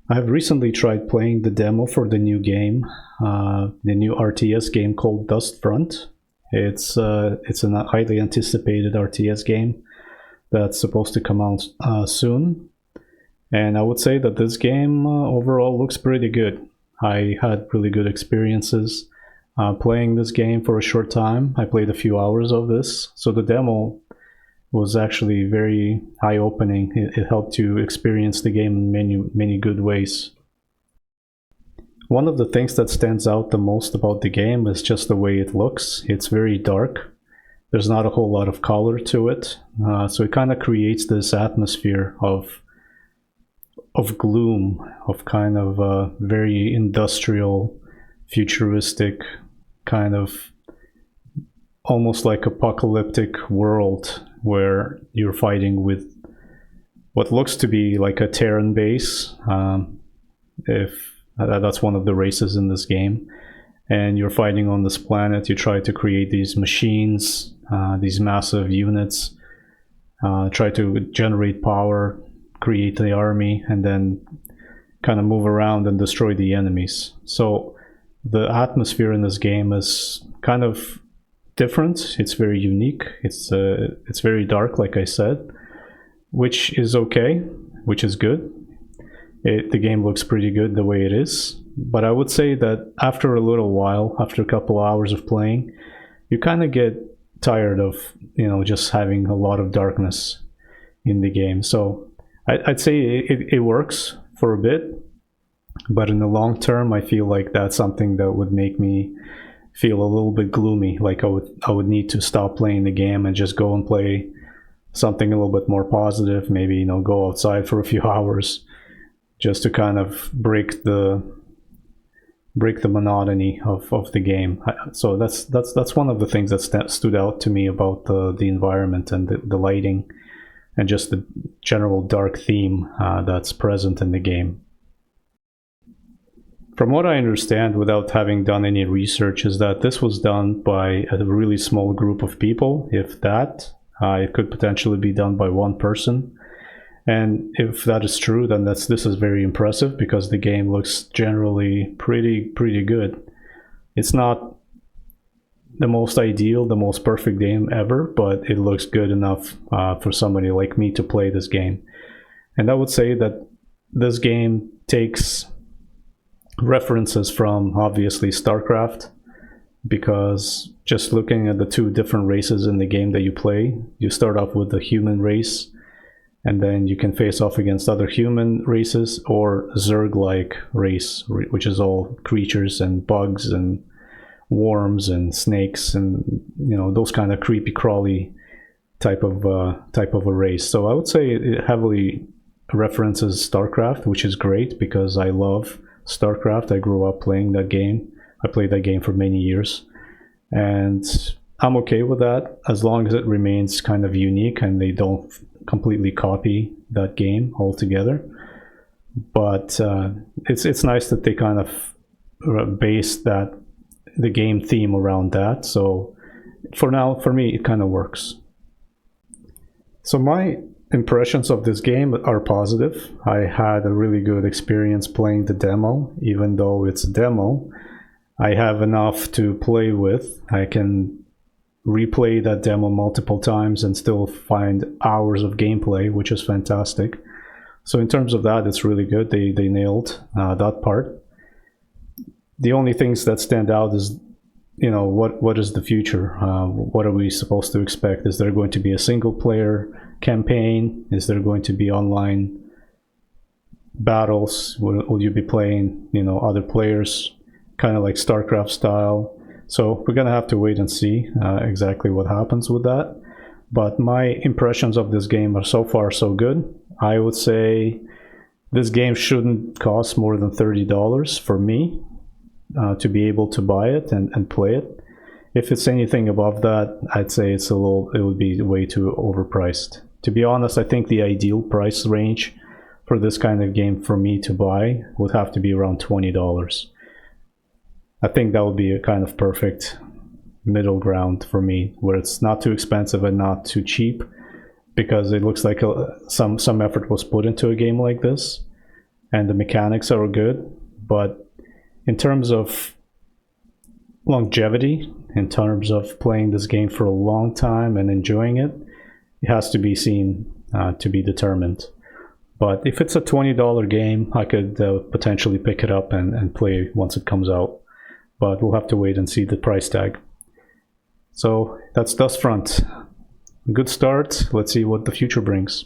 I have recently tried playing the demo for the new game, the new RTS game called Dust Front. It's a highly anticipated RTS game that's supposed to come out soon. And I would say that this game overall looks pretty good. I had really good experiences playing this game for a short time. I played a few hours of this, so the demo was actually very eye-opening. It helped you experience the game in many good ways. One of the things that stands out the most about the game is just the way it looks. It's very dark. There's not a whole lot of color to it, so it kind of creates this atmosphere of gloom, of kind of a very industrial, futuristic, kind of almost like apocalyptic world where you're fighting with what looks to be like a Terran base, if that's one of the races in this game, and you're fighting on this planet. You try to create these machines, these massive units, try to generate power, create the army, and then kind of move around and destroy the enemies. So the atmosphere in this game is kind of different. It's very unique. It's very dark, like I said, which is okay, which is good. The game looks pretty good the way it is, but I would say that after a little while, after a couple hours of playing, you kind of get tired of, just having a lot of darkness in the game. So I'd say it works for a bit, but in the long term, I feel like that's something that would make me feel a little bit gloomy. Like I would need to stop playing the game and just go and play something a little bit more positive. Maybe go outside for a few hours, just to kind of break the monotony of the game. So that's one of the things that stood out to me about the environment and the lighting, and just the general dark theme that's present in the game. From what I understand, without having done any research, is that this was done by a really small group of people, if that. It could potentially be done by one person. And if that is true, then this is very impressive, because the game looks generally pretty good. It's not the most ideal, the most perfect game ever, but it looks good enough for somebody like me to play this game. And I would say that this game takes references from, obviously, StarCraft, because just looking at the two different races in the game that you play, you start off with the human race, and then you can face off against other human races, or Zerg-like race, which is all creatures and bugs and worms and snakes and those kind of creepy crawly type of a race. So I would say it heavily references StarCraft, which is great, because I love StarCraft. I grew up playing that game. I played that game for many years, and I'm okay with that as long as it remains kind of unique and they don't completely copy that game altogether. But it's nice that they kind of base the game theme around that. So for now, for me, it kind of works. So my impressions of this game are positive. I had a really good experience playing the demo. Even though it's a demo, I have enough to play with. I can replay that demo multiple times and still find hours of gameplay, which is fantastic. So in terms of that, it's really good. They nailed that part. The only things that stand out is, what is the future? What are we supposed to expect? Is there going to be a single player campaign? Is there going to be online battles? Will you be playing, other players, kind of like StarCraft style? So we're going to have to wait and see exactly what happens with that. But my impressions of this game are so far so good. I would say this game shouldn't cost more than $30 for me to be able to buy it and play it. If it's anything above that, I'd say it would be way too overpriced. To be honest, I think the ideal price range for this kind of game for me to buy would have to be around $20. I think that would be a kind of perfect middle ground for me, where it's not too expensive and not too cheap, because it looks like some effort was put into a game like this. and the mechanics are good, but in terms of longevity, in terms of playing this game for a long time and enjoying it, it has to be seen to be determined. But if it's a $20 game, I could potentially pick it up and play once it comes out. But we'll have to wait and see the price tag. So that's Dust Front. Good start. Let's see what the future brings.